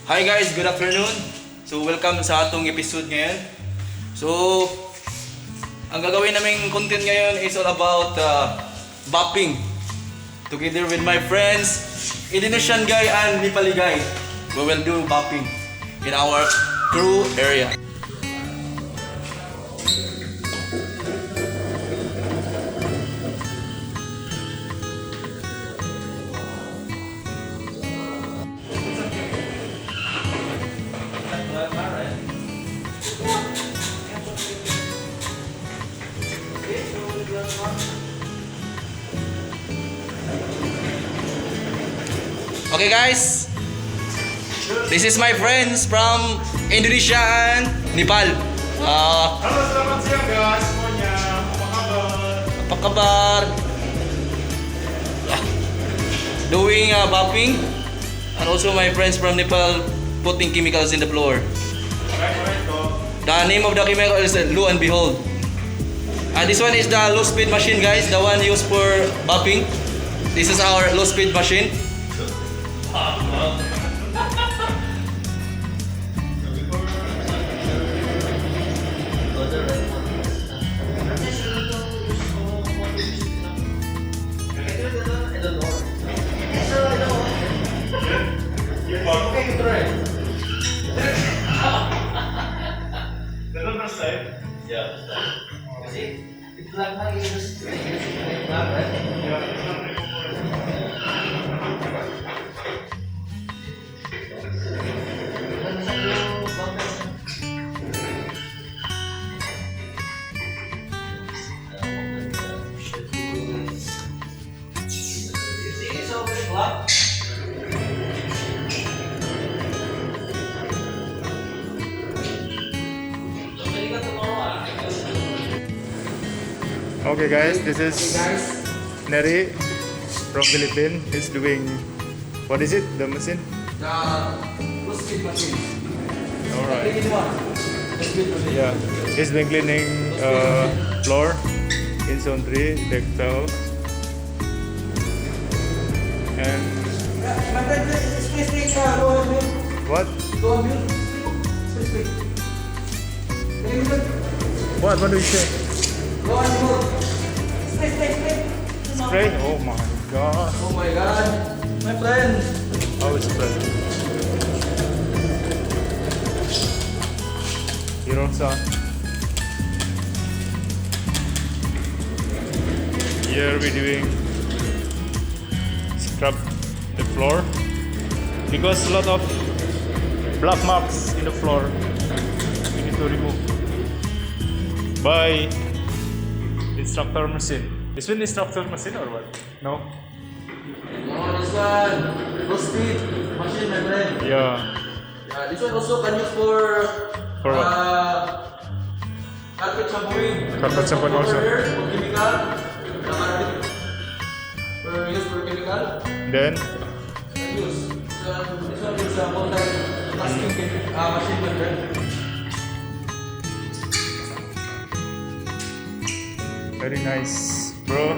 Hi guys, good afternoon. So welcome sa atong episode ngayon. So ang gagawin naming content ngayon is all about bopping. Together with my friends, Indonesian guy and Nepali guy. We will do bopping in our crew area. Okay guys, this is my friends from Indonesia and Nepal. Halo, selamat siang guys semuanya. Apa kabar? Apa kabar? Doing bopping, and also my friends from Nepal putting chemicals in the floor. Alright, go. The name of the chemical is Lo and Behold. This one is the low speed machine guys, the one used for bopping. This is our low speed machine. Okay guys, this is Neri from Philippines. He's doing, what is it? The machine? The low speed machine. Alright. Low speed machine. Yeah, he's been cleaning floor in zone 3, textile. And My friend, space, go on mute. what? Go on mute. Space. Can you mute? What do you say? Go on mute. Space. Spray? Oh my god. Oh my god, my friend. How is spray? Hirosa. Here we're doing scrub the floor because a lot of black marks in the floor we need to remove by instructor machine. This one instructor machine or what? No? Oh, this one, low speed machine, my friend. Yeah. This one also can use for what? Carpet shampooing. Carpet shampooing also. For chemical. For use for chemical. Then Can use. So, this one is a multi-tasking machine, my friend. very nice, bro.